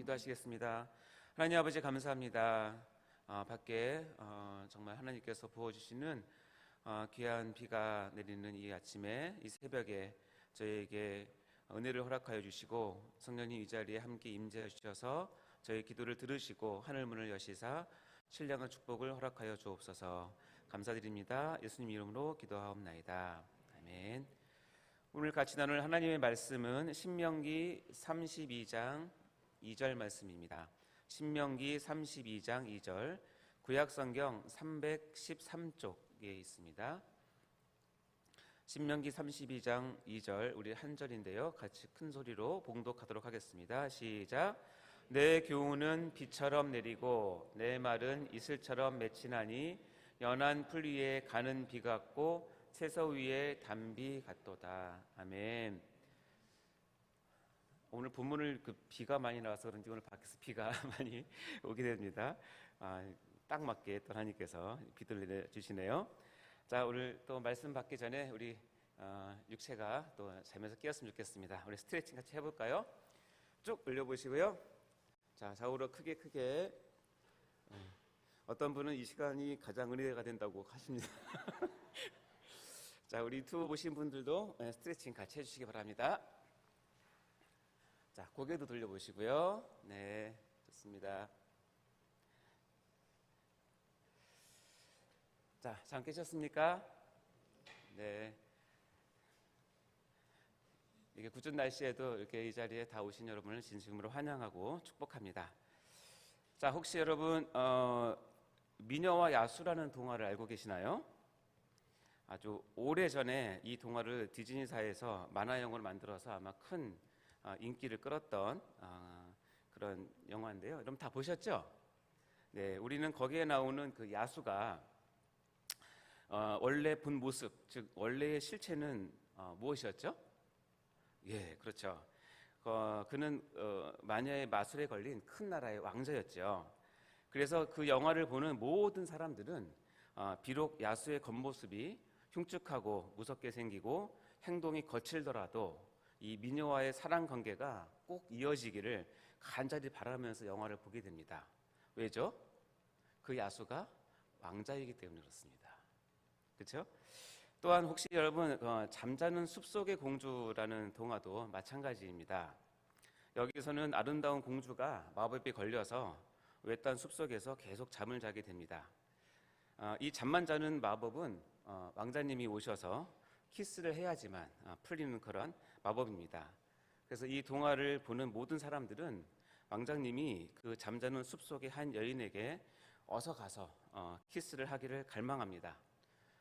기도하시겠습니다. 하나님 아버지 감사합니다. 밖에 정말 하나님께서 부어주시는 귀한 비가 내리는 이 아침에 이 새벽에 저희에게 은혜를 허락하여 주시고 성령님 이 자리에 함께 임재해 주셔서 저희 기도를 들으시고 하늘문을 여시사 신령한 축복을 허락하여 주옵소서. 감사드립니다. 예수님 이름으로 기도하옵나이다. 아멘. 오늘 같이 나눌 하나님의 말씀은 신명기 32장 2절 말씀입니다. 신명기 32장 2절, 구약성경 313쪽에 있습니다. 신명기 32장 2절, 우리 한 절인데요, 같이 큰 소리로 봉독하도록 하겠습니다. 시작. 내 교훈은 비처럼 내리고 내 말은 이슬처럼 맺히나니 연한 풀 위에 가는 비 같고 채소 위에 단비 같도다. 아멘. 오늘 본문을 비가 많이 나와서 그런지 오늘 밖에서 비가 많이 오게 됩니다. 딱 맞게 또 하나님께서 비를 내려주시네요. 자, 오늘 또 말씀 받기 전에 우리 육체가 또 잠에서 깨었으면 좋겠습니다. 우리 스트레칭 같이 해볼까요? 쭉 올려보시고요. 자, 좌우로 크게. 어떤 분은 이 시간이 가장 은혜가 된다고 하십니다. 자, 우리 유튜브 보신 분들도 스트레칭 같이 해주시기 바랍니다. 자, 고개도 돌려보시고요. 네, 좋습니다. 자, 잠 깨셨습니까? 네. 이게 궂은 날씨에도 이렇게 이 자리에 다 오신 여러분을 진심으로 환영하고 축복합니다. 자, 혹시 여러분 미녀와 야수라는 동화를 알고 계시나요? 아주 오래전에 이 동화를 디즈니사에서 만화영화로 만들어서 아마 큰 인기를 끌었던 그런 영화인데요. 여러분 다 보셨죠? 네, 우리는 거기에 나오는 그 야수가 원래 본 모습, 즉 원래의 실체는 무엇이었죠? 예, 그렇죠. 그는 마녀의 마술에 걸린 큰 나라의 왕자였죠. 그래서 그 영화를 보는 모든 사람들은 비록 야수의 겉모습이 흉측하고 무섭게 생기고 행동이 거칠더라도 이 미녀와의 사랑 관계가 꼭 이어지기를 간절히 바라면서 영화를 보게 됩니다. 왜죠? 그 야수가 왕자이기 때문에 그렇습니다. 그렇죠? 또한 혹시 여러분 잠자는 숲속의 공주라는 동화도 마찬가지입니다. 여기서는 아름다운 공주가 마법에 걸려서 외딴 숲속에서 계속 잠을 자게 됩니다. 이 잠만 자는 마법은 왕자님이 오셔서 키스를 해야지만 풀리는 그런 마법입니다. 그래서 이 동화를 보는 모든 사람들은 왕자님이 그 잠자는 숲속의 한 여인에게 어서 가서 키스를 하기를 갈망합니다.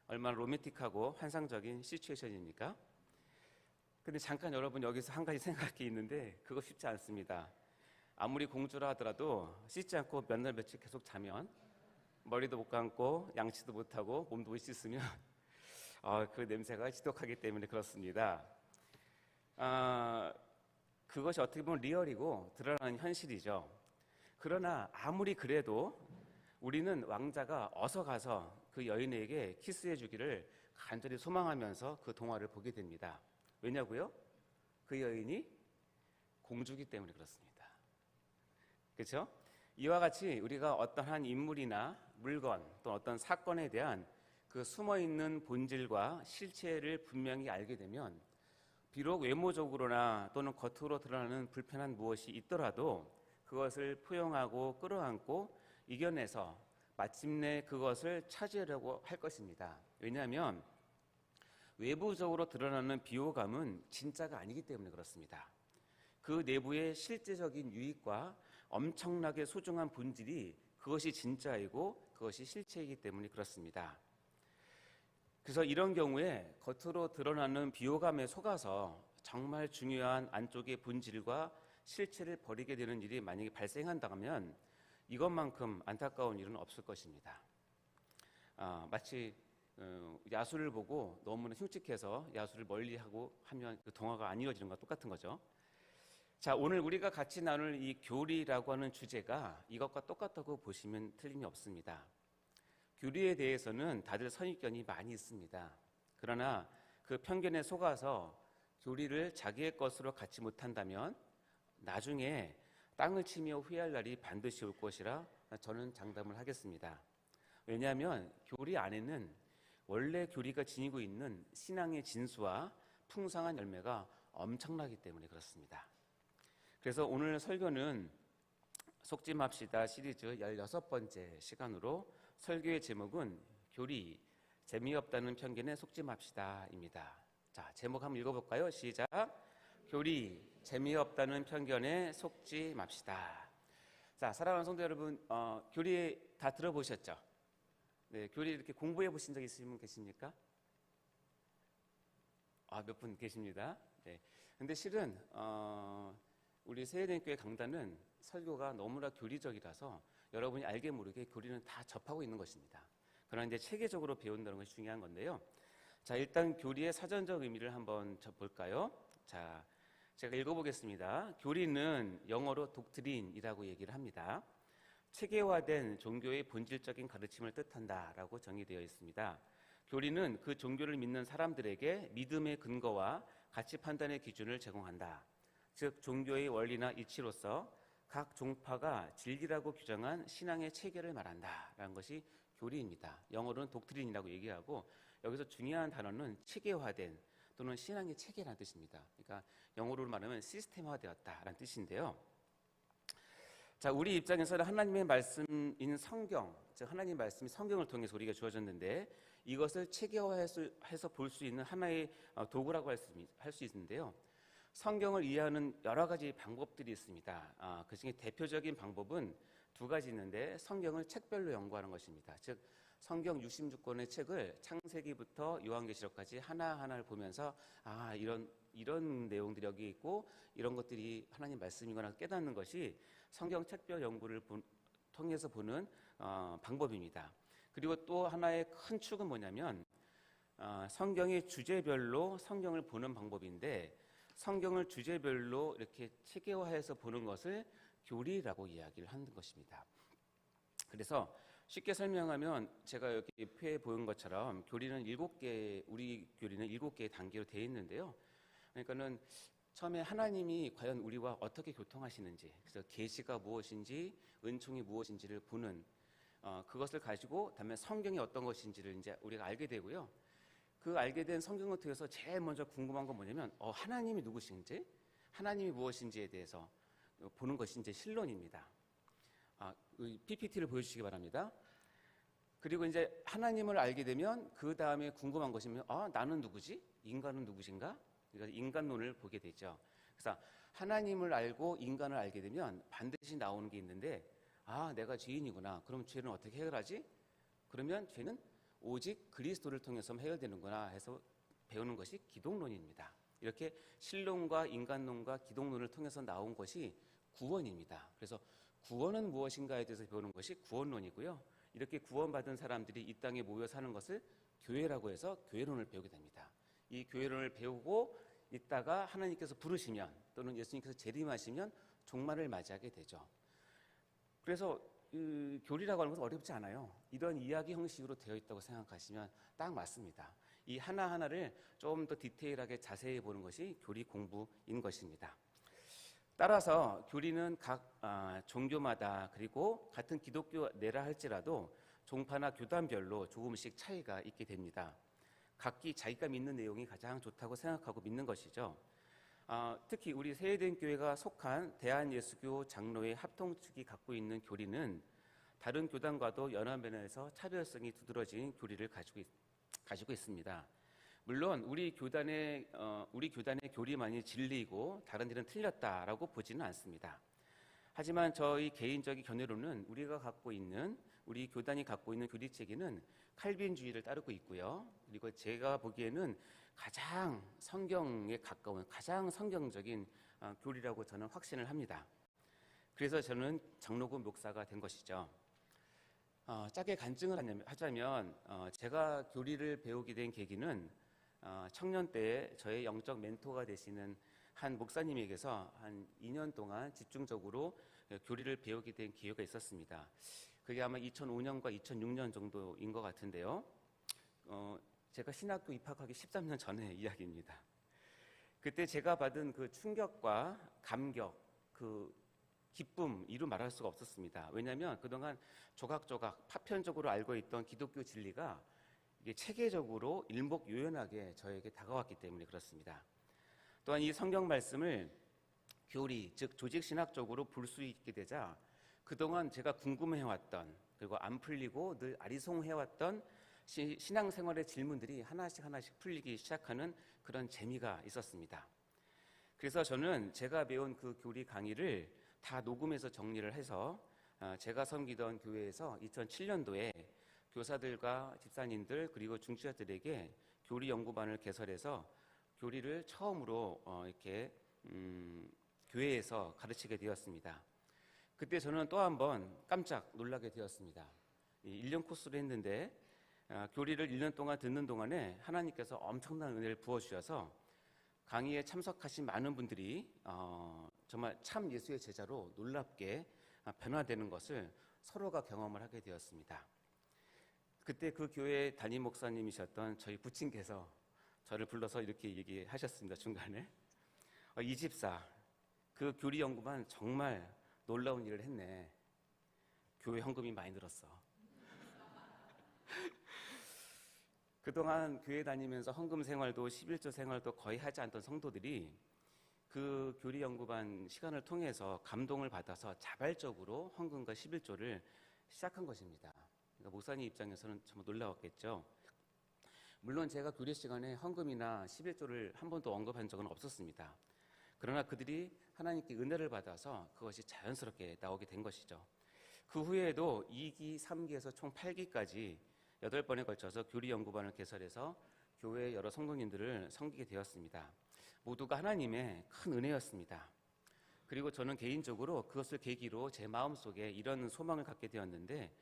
얼마나 로맨틱하고 환상적인 시츄에이션입니까? 근데 잠깐 여러분 여기서 한 가지 생각할 게 있는데 그거 쉽지 않습니다. 아무리 공주라 하더라도 씻지 않고 몇 날 며칠 계속 자면 머리도 못 감고 양치도 못하고 몸도 못 씻으면 그 냄새가 지독하기 때문에 그렇습니다. 그것이 어떻게 보면 리얼이고 드러나는 현실이죠. 그러나 아무리 그래도 우리는 왕자가 어서 가서 그 여인에게 키스해 주기를 간절히 소망하면서 그 동화를 보게 됩니다. 왜냐고요? 그 여인이 공주이기 때문에 그렇습니다. 그렇죠? 이와 같이 우리가 어떤 한 인물이나 물건 또 어떤 사건에 대한 그 숨어있는 본질과 실체를 분명히 알게 되면 비록 외모적으로나 또는 겉으로 드러나는 불편한 무엇이 있더라도 그것을 포용하고 끌어안고 이겨내서 마침내 그것을 차지하려고 할 것입니다. 왜냐하면 외부적으로 드러나는 비호감은 진짜가 아니기 때문에 그렇습니다. 그 내부의 실제적인 유익과 엄청나게 소중한 본질이 그것이 진짜이고 그것이 실체이기 때문에 그렇습니다. 그래서 이런 경우에 겉으로 드러나는 비호감에 속아서 정말 중요한 안쪽의 본질과 실체를 버리게 되는 일이 만약에 발생한다면 이것만큼 안타까운 일은 없을 것입니다. 마치 야수를 보고 너무나 흉측해서 야수를 멀리하고 하면 그 동화가 안 이어지는 것과 똑같은 거죠. 자, 오늘 우리가 같이 나눌 이 교리라고 하는 주제가 이것과 똑같다고 보시면 틀림이 없습니다. 교리에 대해서는 다들 선입견이 많이 있습니다. 그러나 그 편견에 속아서 교리를 자기의 것으로 갖지 못한다면 나중에 땅을 치며 후회할 날이 반드시 올 것이라 저는 장담을 하겠습니다. 왜냐하면 교리 안에는 원래 교리가 지니고 있는 신앙의 진수와 풍성한 열매가 엄청나기 때문에 그렇습니다. 그래서 오늘 설교는 속지 맙시다 시리즈 16번째 시간으로 설교의 제목은 교리, 재미없다는 편견에 속지 맙시다입니다. 자, 제목 한번 읽어볼까요? 시작. 교리, 재미없다는 편견에 속지 맙시다. 자, 사랑하는 성도 여러분, 교리 다 들어보셨죠? 네, 교리 이렇게 공부해 보신 적 있으신 분 계십니까? 몇 분 계십니다. 네. 근데 실은 우리 세회대교회 강단은 설교가 너무나 교리적이라서 여러분이 알게 모르게 교리는 다 접하고 있는 것입니다. 그러나 이제 체계적으로 배운다는 것이 중요한 건데요. 자, 일단 교리의 사전적 의미를 한번 볼까요? 자, 제가 읽어보겠습니다. 교리는 영어로 독트린이라고 얘기를 합니다. 체계화된 종교의 본질적인 가르침을 뜻한다라고 정의되어 있습니다. 교리는 그 종교를 믿는 사람들에게 믿음의 근거와 가치 판단의 기준을 제공한다. 즉 종교의 원리나 이치로서 각 종파가 진리라고 규정한 신앙의 체계를 말한다라는 것이 교리입니다. 영어로는 독트린이라고 얘기하고 여기서 중요한 단어는 체계화된 또는 신앙의 체계라는 뜻입니다. 그러니까 영어로 말하면 시스템화되었다라는 뜻인데요. 자, 우리 입장에서는 하나님의 말씀인 성경, 즉 하나님의 말씀이 성경을 통해서 우리가 주어졌는데 이것을 체계화해서 볼 수 있는 하나의 도구라고 할 수 있는데요. 성경을 이해하는 여러 가지 방법들이 있습니다. 그중에 대표적인 방법은 두 가지 있는데 성경을 책별로 연구하는 것입니다. 즉 성경 66권의 책을 창세기부터 요한계시록까지 하나하나를 보면서 이런 내용들이 여기 있고 이런 것들이 하나님 말씀이거나 깨닫는 것이 성경 책별 연구를 통해서 보는 방법입니다. 그리고 또 하나의 큰 축은 뭐냐면 성경의 주제별로 성경을 보는 방법인데 성경을 주제별로 이렇게 체계화해서 보는 것을 교리라고 이야기를 하는 것입니다. 그래서 쉽게 설명하면 제가 여기 표에 보인 것처럼 우리 교리는 7개의 단계로 되어 있는데요. 그러니까는 처음에 하나님이 과연 우리와 어떻게 교통하시는지, 그래서 계시가 무엇인지, 은총이 무엇인지를 보는 그것을 가지고 다음에 성경이 어떤 것인지를 이제 우리가 알게 되고요. 그 알게 된 성경을 통해서 제일 먼저 궁금한 건 뭐냐면 하나님이 누구신지, 하나님이 무엇인지에 대해서 보는 것이 이제 신론입니다. PPT를 보여주시기 바랍니다. 그리고 이제 하나님을 알게 되면 그 다음에 궁금한 것이면 나는 누구지? 인간은 누구신가? 그러니까 인간론을 보게 되죠. 그래서 하나님을 알고 인간을 알게 되면 반드시 나오는 게 있는데 내가 죄인이구나. 그럼 죄는 어떻게 해결하지? 그러면 죄는 오직 그리스도를 통해서 해결되는구나 해서 배우는 것이 기독론입니다. 이렇게 신론과 인간론과 기독론을 통해서 나온 것이 구원입니다. 그래서 구원은 무엇인가에 대해서 배우는 것이 구원론이고요. 이렇게 구원받은 사람들이 이 땅에 모여 사는 것을 교회라고 해서 교회론을 배우게 됩니다. 이 교회론을 배우고 있다가 하나님께서 부르시면 또는 예수님께서 재림하시면 종말을 맞이하게 되죠. 그래서 교리라고 하는 것은 어렵지 않아요. 이런 이야기 형식으로 되어 있다고 생각하시면 딱 맞습니다. 이 하나하나를 좀 더 디테일하게 자세히 보는 것이 교리 공부인 것입니다. 따라서 교리는 각 종교마다 그리고 같은 기독교 내라 할지라도 종파나 교단별로 조금씩 차이가 있게 됩니다. 각기 자기가 믿는 내용이 가장 좋다고 생각하고 믿는 것이죠. 특히 우리 세회대교회가 속한 대한예수교 장로회 합통 측이 갖고 있는 교리는 다른 교단과도 여러 면에서 차별성이 두드러진 교리를 가지고 있습니다. 물론 우리 교단의 교리만이 진리이고 다른 데는 틀렸다라고 보지는 않습니다. 하지만 저희 개인적인 견해로는 우리 교단이 갖고 있는 교리 체계는 칼빈주의를 따르고 있고요. 그리고 제가 보기에는 가장 성경에 가까운 가장 성경적인 교리라고 저는 확신을 합니다. 그래서 저는 장로군 목사가 된 것이죠. 짧게 간증을 하자면 제가 교리를 배우게 된 계기는 청년 때 저의 영적 멘토가 되시는 한 목사님에게서 한 2년 동안 집중적으로 교리를 배우게 된 기회가 있었습니다. 그게 아마 2005년과 2006년 정도인 것 같은데요. 제가 신학교 입학하기 13년 전의 이야기입니다. 그때 제가 받은 그 충격과 감격, 그 기쁨 이루 말할 수가 없었습니다. 왜냐하면 그동안 조각조각 파편적으로 알고 있던 기독교 진리가 이게 체계적으로 일목요연하게 저에게 다가왔기 때문에 그렇습니다. 또한 이 성경 말씀을 교리, 즉 조직신학적으로 볼 수 있게 되자 그동안 제가 궁금해왔던 그리고 안 풀리고 늘 아리송해왔던 신앙생활의 질문들이 하나씩 풀리기 시작하는 그런 재미가 있었습니다. 그래서 저는 제가 배운 그 교리 강의를 다 녹음해서 정리를 해서 제가 섬기던 교회에서 2007년도에 교사들과 집사님들 그리고 중직자들에게 교리 연구반을 개설해서 교리를 처음으로 이렇게 교회에서 가르치게 되었습니다. 그때 저는 또 한 번 깜짝 놀라게 되었습니다. 1년 코스를 했는데 교리를 1년 동안 듣는 동안에 하나님께서 엄청난 은혜를 부어주셔서 강의에 참석하신 많은 분들이 정말 참 예수의 제자로 놀랍게 변화되는 것을 서로가 경험을 하게 되었습니다. 그때 그 교회 담임 목사님이셨던 저희 부친께서 저를 불러서 이렇게 얘기하셨습니다. 중간에 이 집사 그 교리 연구만 정말 놀라운 일을 했네. 교회 헌금이 많이 늘었어. 그동안 교회 다니면서 헌금 생활도 11조 생활도 거의 하지 않던 성도들이 그 교리 연구반 시간을 통해서 감동을 받아서 자발적으로 헌금과 11조를 시작한 것입니다. 그러니까 목사님 입장에서는 정말 놀라웠겠죠. 물론 제가 교리 시간에 헌금이나 11조를 한 번도 언급한 적은 없었습니다. 그러나 그들이 하나님께 은혜를 받아서 그것이 자연스럽게 나오게 된 것이죠. 그 후에도 2기, 3기에서 총 8기까지 8번에 걸쳐서 교리 연구반을 개설해서 교회 여러 성도님들을 섬기게 되었습니다. 모두가 하나님의 큰 은혜였습니다. 그리고 저는 개인적으로 그것을 계기로 제 마음속에 이런 소망을 갖게 되었는데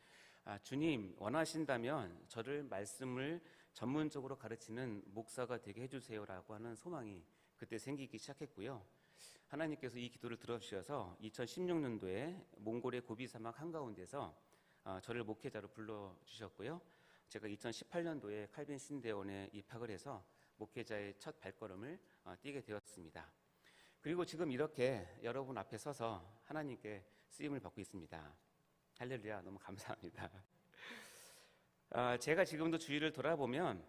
주님 원하신다면 저를 말씀을 전문적으로 가르치는 목사가 되게 해주세요라고 하는 소망이 그때 생기기 시작했고요. 하나님께서 이 기도를 들어주셔서 2016년도에 몽골의 고비 사막 한가운데서 저를 목회자로 불러주셨고요. 제가 2018년도에 칼빈 신대원에 입학을 해서 목회자의 첫 발걸음을 띄게 되었습니다. 그리고 지금 이렇게 여러분 앞에 서서 하나님께 쓰임을 받고 있습니다. 할렐루야, 너무 감사합니다. 제가 지금도 주위를 돌아보면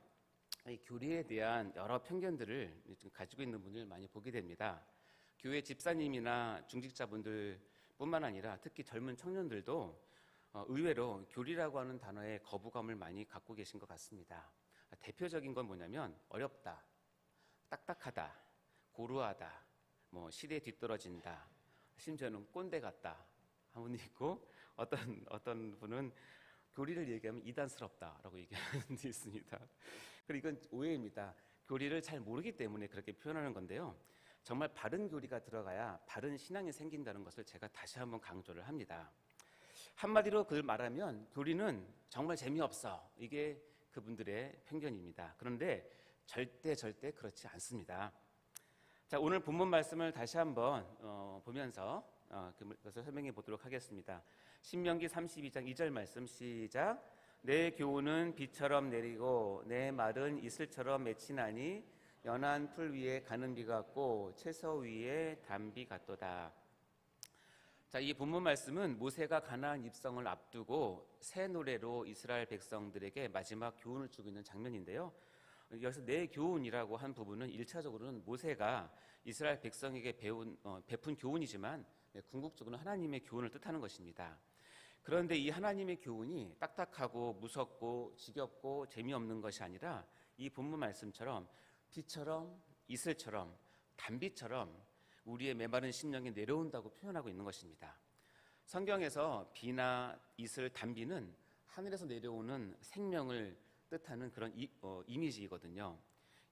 이 교리에 대한 여러 편견들을 가지고 있는 분을 많이 보게 됩니다. 교회 집사님이나 중직자분들 뿐만 아니라 특히 젊은 청년들도 의외로 교리라고 하는 단어에 거부감을 많이 갖고 계신 것 같습니다. 대표적인 건 뭐냐면 어렵다, 딱딱하다, 고루하다, 시대에 뒤떨어진다, 심지어는 꼰대 같다 한 분이 있고 어떤 분은 교리를 얘기하면 이단스럽다라고 얘기하는 분이 있습니다. 그리고 이건 오해입니다. 교리를 잘 모르기 때문에 그렇게 표현하는 건데요. 정말 바른 교리가 들어가야 바른 신앙이 생긴다는 것을 제가 다시 한번 강조를 합니다. 한마디로 그걸 말하면 교리는 정말 재미없어. 이게 그분들의 편견입니다. 그런데 절대 그렇지 않습니다. 자, 오늘 본문 말씀을 다시 한번 보면서 그것을 설명해 보도록 하겠습니다. 신명기 32장 2절 말씀 시작. 내 교훈은 비처럼 내리고 내 말은 이슬처럼 맺히나니 연한 풀 위에 가는 비 같고 채소 위에 단비 같도다. 자, 이 본문 말씀은 모세가 가나안 입성을 앞두고 새 노래로 이스라엘 백성들에게 마지막 교훈을 주고 있는 장면인데요. 여기서 내 교훈이라고 한 부분은 1차적으로는 모세가 이스라엘 백성에게 베푼 교훈이지만 궁극적으로는 하나님의 교훈을 뜻하는 것입니다. 그런데 이 하나님의 교훈이 딱딱하고 무섭고 지겹고 재미없는 것이 아니라 이 본문 말씀처럼 비처럼 이슬처럼 단비처럼 우리의 메마른 심령에 내려온다고 표현하고 있는 것입니다. 성경에서 비나 이슬, 단비는 하늘에서 내려오는 생명을 뜻하는 그런 이미지이거든요.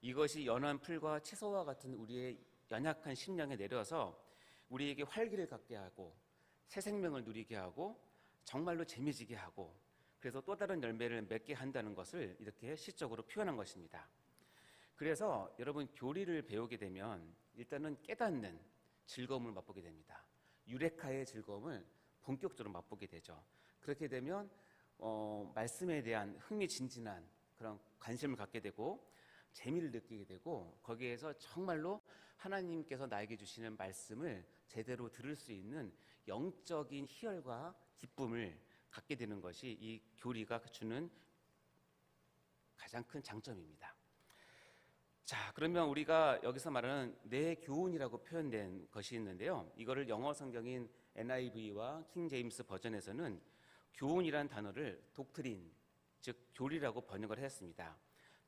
이것이 연한 풀과 채소와 같은 우리의 연약한 심령에 내려서 우리에게 활기를 갖게 하고 새 생명을 누리게 하고 정말로 재미지게 하고 그래서 또 다른 열매를 맺게 한다는 것을 이렇게 시적으로 표현한 것입니다. 그래서 여러분 교리를 배우게 되면 일단은 깨닫는 즐거움을 맛보게 됩니다. 유레카의 즐거움을 본격적으로 맛보게 되죠. 그렇게 되면 말씀에 대한 흥미진진한 그런 관심을 갖게 되고 재미를 느끼게 되고 거기에서 정말로 하나님께서 나에게 주시는 말씀을 제대로 들을 수 있는 영적인 희열과 기쁨을 갖게 되는 것이 이 교리가 주는 가장 큰 장점입니다. 자, 그러면 우리가 여기서 말하는 내 교훈이라고 표현된 것이 있는데요. 이거를 영어 성경인 NIV와 킹 제임스 버전에서는 교훈이란 단어를 독트린, 즉 교리라고 번역을 했습니다.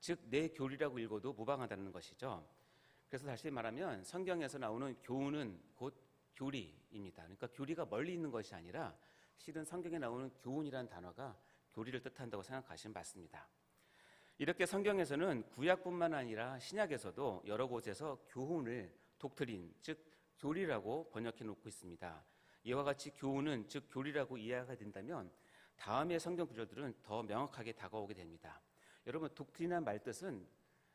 즉 내 교리라고 읽어도 무방하다는 것이죠. 그래서 다시 말하면 성경에서 나오는 교훈은 곧 교리입니다. 그러니까 교리가 멀리 있는 것이 아니라 실은 성경에 나오는 교훈이란 단어가 교리를 뜻한다고 생각하시면 맞습니다. 이렇게 성경에서는 구약뿐만 아니라 신약에서도 여러 곳에서 교훈을 독트린, 즉 교리라고 번역해 놓고 있습니다. 이와 같이 교훈은 즉 교리라고 이해가 된다면 다음의 성경 구절들은 더 명확하게 다가오게 됩니다. 여러분, 독트린이라는 말 뜻은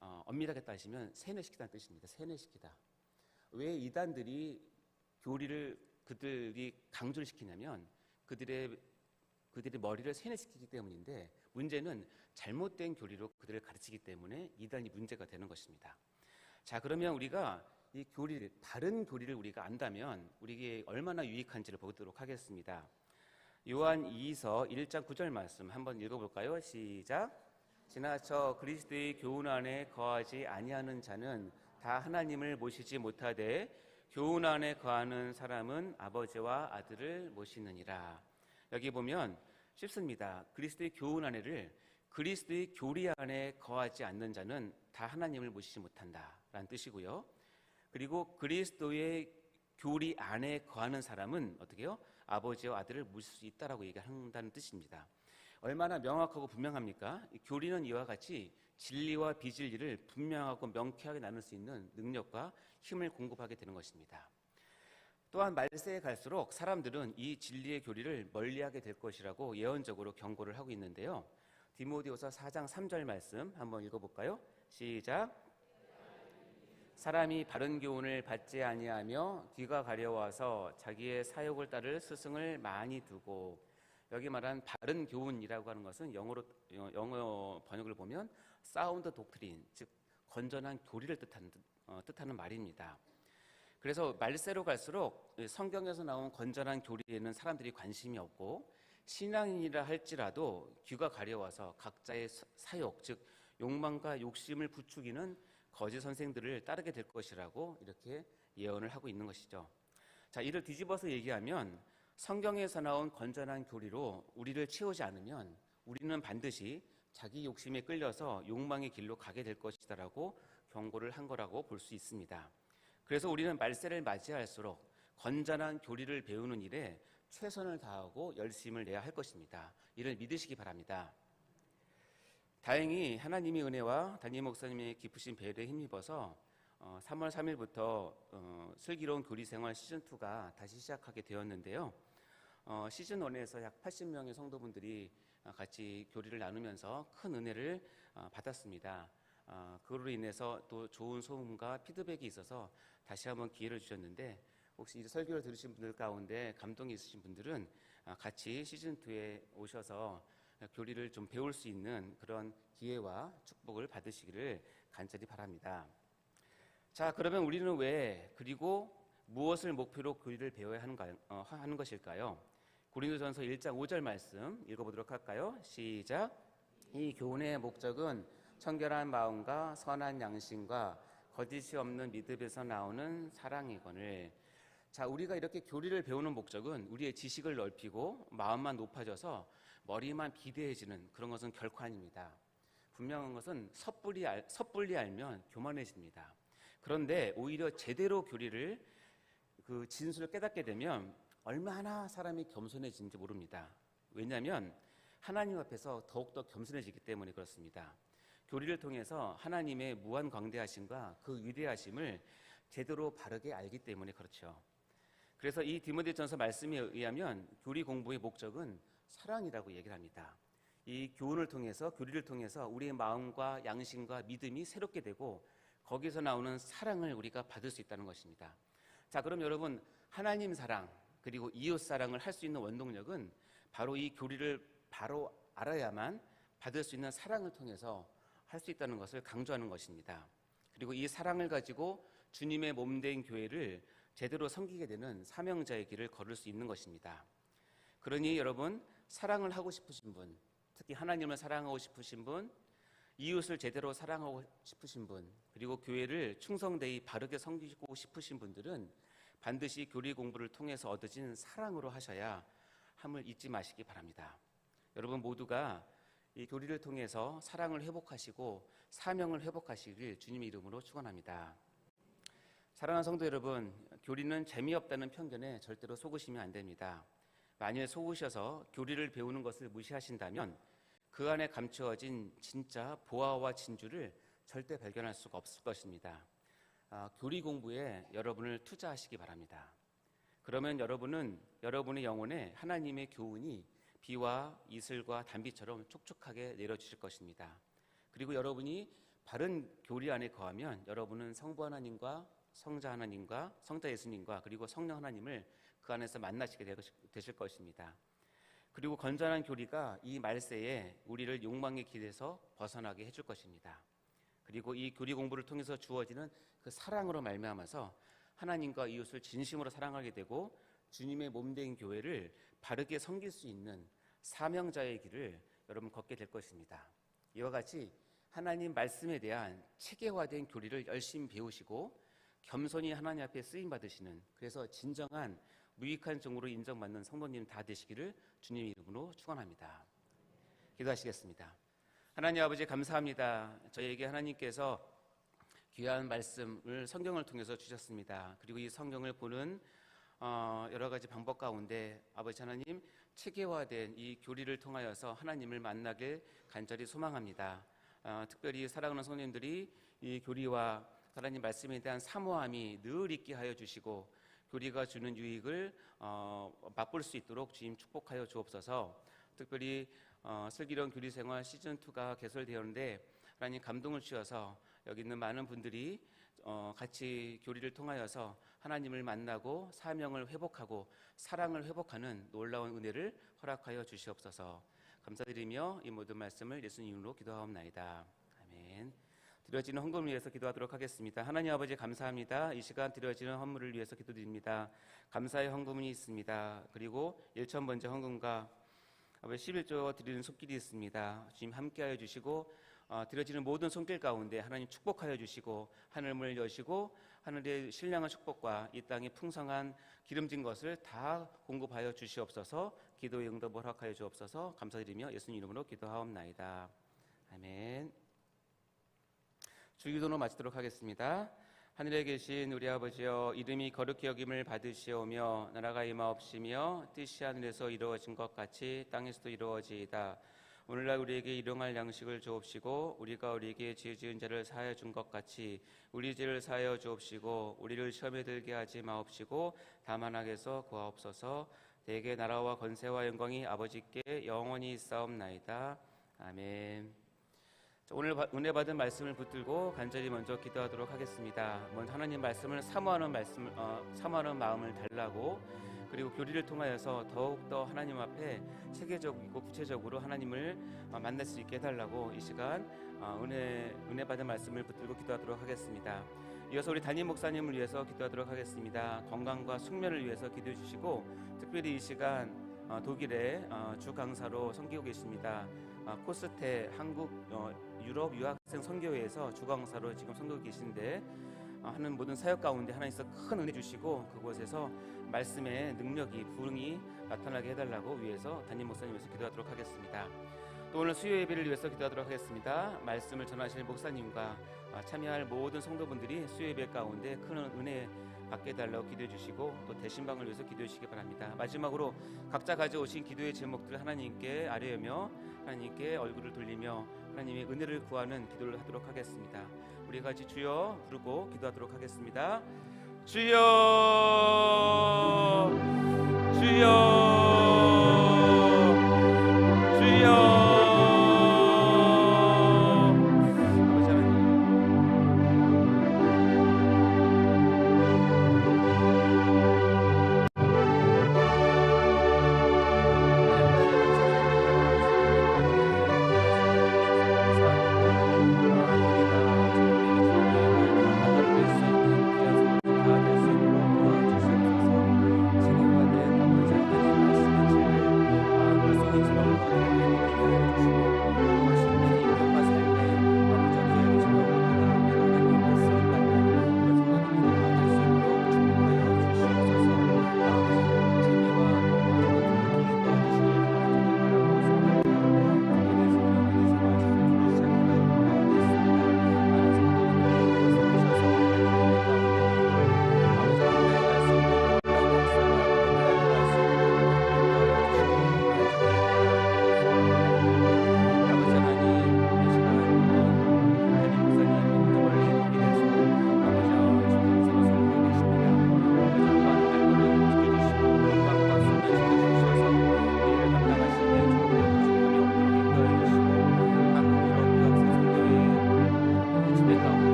엄밀하게 따지면 세뇌시키다는 뜻입니다. 세뇌시키다. 왜 이단들이 교리를 그들이 강조를 시키냐면 그들의 머리를 세뇌시키기 때문인데, 문제는 잘못된 교리로 그들을 가르치기 때문에 이단이 문제가 되는 것입니다. 자, 그러면 우리가 이 교리를, 바른 교리를 우리가 안다면 우리에게 얼마나 유익한지를 보도록 하겠습니다. 요한 2서 1장 9절 말씀 한번 읽어볼까요? 시작. 지나쳐 그리스도의 교훈 안에 거하지 아니하는 자는 다 하나님을 모시지 못하되 교훈 안에 거하는 사람은 아버지와 아들을 모시느니라. 여기 보면 쉽습니다. 그리스도의 교훈 안에를 그리스도의 교리 안에 거하지 않는 자는 다 하나님을 모시지 못한다라는 뜻이고요. 그리고 그리스도의 교리 안에 거하는 사람은 어떻게 해요? 아버지와 아들을 모실 수 있다라고 얘기한다는 뜻입니다. 얼마나 명확하고 분명합니까? 교리는 이와 같이 진리와 비진리를 분명하고 명쾌하게 나눌 수 있는 능력과 힘을 공급하게 되는 것입니다. 또한 말세에 갈수록 사람들은 이 진리의 교리를 멀리하게 될 것이라고 예언적으로 경고를 하고 있는데요. 디모데후서 4장 3절 말씀 한번 읽어볼까요? 시작. 사람이 바른 교훈을 받지 아니하며 귀가 가려워서 자기의 사욕을 따를 스승을 많이 두고, 여기 말한 바른 교훈이라고 하는 것은 영어 번역을 보면 사운드 독트린, 즉 건전한 교리를 뜻하는 말입니다. 그래서 말세로 갈수록 성경에서 나온 건전한 교리에는 사람들이 관심이 없고, 신앙인이라 할지라도 귀가 가려워서 각자의 사욕, 즉 욕망과 욕심을 부추기는 거짓 선생들을 따르게 될 것이라고 이렇게 예언을 하고 있는 것이죠. 자, 이를 뒤집어서 얘기하면 성경에서 나온 건전한 교리로 우리를 채우지 않으면 우리는 반드시 자기 욕심에 끌려서 욕망의 길로 가게 될 것이다라고 경고를 한 거라고 볼 수 있습니다. 그래서 우리는 말세를 맞이할수록 건전한 교리를 배우는 일에 최선을 다하고 열심을 내야 할 것입니다. 이를 믿으시기 바랍니다. 다행히 하나님의 은혜와 담임 목사님의 깊으신 배려에 힘입어서 3월 3일부터 슬기로운 교리생활 시즌2가 다시 시작하게 되었는데요. 시즌1에서 약 80명의 성도분들이 같이 교리를 나누면서 큰 은혜를 받았습니다. 그로 인해서 또 좋은 소음과 피드백이 있어서 다시 한번 기회를 주셨는데, 혹시 이 설교를 들으신 분들 가운데 감동이 있으신 분들은 같이 시즌2에 오셔서 교리를 좀 배울 수 있는 그런 기회와 축복을 받으시기를 간절히 바랍니다. 자, 그러면 우리는 왜, 그리고 무엇을 목표로 교리를 배워야 하는 것일까요? 고린도전서 1장 5절 말씀 읽어보도록 할까요? 시작. 이 교훈의 목적은 청결한 마음과 선한 양심과 거짓이 없는 믿음에서 나오는 사랑이거늘. 자, 우리가 이렇게 교리를 배우는 목적은 우리의 지식을 넓히고 마음만 높아져서 머리만 비대해지는 그런 것은 결코 아닙니다. 분명한 것은 섣불리 알면 교만해집니다. 그런데 오히려 제대로 교리를, 그 진술을 깨닫게 되면 얼마나 사람이 겸손해지는지 모릅니다. 왜냐하면 하나님 앞에서 더욱더 겸손해지기 때문에 그렇습니다. 교리를 통해서 하나님의 무한 광대하심과 그 위대하심을 제대로 바르게 알기 때문에 그렇죠. 그래서 이 디모데전서 말씀에 의하면 교리 공부의 목적은 사랑이라고 얘기를 합니다. 이 교훈을 통해서, 교리를 통해서 우리의 마음과 양심과 믿음이 새롭게 되고 거기서 나오는 사랑을 우리가 받을 수 있다는 것입니다. 자, 그럼 여러분, 하나님 사랑 그리고 이웃 사랑을 할 수 있는 원동력은 바로 이 교리를 바로 알아야만 받을 수 있는 사랑을 통해서 할 수 있다는 것을 강조하는 것입니다. 그리고 이 사랑을 가지고 주님의 몸된 교회를 제대로 섬기게 되는 사명자의 길을 걸을 수 있는 것입니다. 그러니 여러분, 사랑을 하고 싶으신 분, 특히 하나님을 사랑하고 싶으신 분, 이웃을 제대로 사랑하고 싶으신 분, 그리고 교회를 충성되이 바르게 섬기고 싶으신 분들은 반드시 교리 공부를 통해서 얻어진 사랑으로 하셔야 함을 잊지 마시기 바랍니다. 여러분 모두가 이 교리를 통해서 사랑을 회복하시고 사명을 회복하시길 주님의 이름으로 축원합니다. 사랑하는 성도 여러분, 교리는 재미없다는 편견에 절대로 속으시면 안 됩니다. 만일 속으셔서 교리를 배우는 것을 무시하신다면 그 안에 감추어진 진짜 보화와 진주를 절대 발견할 수가 없을 것입니다. 교리 공부에 여러분을 투자하시기 바랍니다. 그러면 여러분은 여러분의 영혼에 하나님의 교훈이 비와 이슬과 단비처럼 촉촉하게 내려주실 것입니다. 그리고 여러분이 바른 교리 안에 거하면 여러분은 성부 하나님과 성자 하나님과 성자 예수님과 그리고 성령 하나님을 그 안에서 만나시게 되실 것입니다. 그리고 건전한 교리가 이 말세에 우리를 욕망의 길에서 벗어나게 해줄 것입니다. 그리고 이 교리 공부를 통해서 주어지는 그 사랑으로 말미암아서 하나님과 이웃을 진심으로 사랑하게 되고 주님의 몸된 교회를 바르게 섬길 수 있는 사명자의 길을 여러분 걷게 될 것입니다. 이와 같이 하나님 말씀에 대한 체계화된 교리를 열심히 배우시고 겸손히 하나님 앞에 쓰임 받으시는, 그래서 진정한 무익한 종으로 인정받는 성도님 다 되시기를 주님의 이름으로 축원합니다. 기도하시겠습니다. 하나님 아버지 감사합니다. 저희에게 하나님께서 귀한 말씀을 성경을 통해서 주셨습니다. 그리고 이 성경을 보는 여러 가지 방법 가운데 아버지 하나님 체계화된 이 교리를 통하여서 하나님을 만나길 간절히 소망합니다. 특별히 사랑하는 성도님들이 이 교리와 하나님 말씀에 대한 사모함이 늘 있게 하여 주시고 교리가 주는 유익을 맛볼 수 있도록 주님 축복하여 주옵소서. 특별히 슬기로운 교리생활 시즌2가 개설되었는데 하나님 감동을 주셔서 여기 있는 많은 분들이 같이 교리를 통하여서 하나님을 만나고 사명을 회복하고 사랑을 회복하는 놀라운 은혜를 허락하여 주시옵소서. 감사드리며 이 모든 말씀을 예수님 이름으로 기도하옵나이다. 아멘. 드려지는 헌금을 위해서 기도하도록 하겠습니다. 하나님 아버지 감사합니다. 이 시간 드려지는 헌물을 위해서 기도드립니다. 감사의 헌금이 있습니다. 그리고 1,000번째 헌금과 11조 드리는 손길이 있습니다. 주님 함께하여 주시고 드려지는 모든 손길 가운데 하나님 축복하여 주시고 하늘문을 여시고 하늘의 신령한 축복과 이 땅의 풍성한 기름진 것을 다 공급하여 주시옵소서. 기도의 응답을 허락하여 주옵소서. 감사드리며 예수님 이름으로 기도하옵나이다. 아멘. 주기도로 마치도록 하겠습니다. 하늘에 계신 우리 아버지여, 이름이 거룩히 여김을 받으시오며 나라가 임하옵시며 뜻이 하늘에서 이루어진 것 같이 땅에서도 이루어지이다. 오늘날 우리에게 일용할 양식을 주옵시고 우리가 우리에게 죄 지은 자를 사하여 준 것 같이 우리 죄를 사하여 주옵시고 우리를 시험에 들게 하지 마옵시고 다만 악에서 구하옵소서. 대개 나라와 권세와 영광이 아버지께 영원히 있사옵나이다. 아멘. 오늘 은혜 받은 말씀을 붙들고 간절히 먼저 기도하도록 하겠습니다. 먼저 하나님 말씀을 사모하는 마음을 달라고, 그리고 교리를 통하여서 더욱더 하나님 앞에 체계적이고 구체적으로 하나님을 만날 수 있게 해달라고 이 시간 은혜 받은 말씀을 붙들고 기도하도록 하겠습니다. 이어서 우리 담임 목사님을 위해서 기도하도록 하겠습니다. 건강과 숙면을 위해서 기도해 주시고, 특별히 이 시간 독일의 주 강사로 섬기고 계십니다. 코스테 한국 유럽 유학생 선교회에서 주 강사로 지금 섬기고 계신데 하는 모든 사역 가운데 하나님께서 큰 은혜 주시고 그곳에서 말씀의 능력이 부흥이 나타나게 해달라고 위해서 담임 목사님 위해서 기도하도록 하겠습니다. 또 오늘 수요 예배를 위해서 기도하도록 하겠습니다. 말씀을 전하실 목사님과 참여할 모든 성도분들이 수요 예배 가운데 큰 은혜 받게 해달라고 기도해 주시고 또 대신방을 위해서 기도해 주시기 바랍니다. 마지막으로 각자 가져오신 기도의 제목들을 하나님께 아뢰며 하나님께 얼굴을 돌리며 하나님의 은혜를 구하는 기도를 하도록 하겠습니다. 우리 같이 주여 부르고 기도하도록 하겠습니다. 주여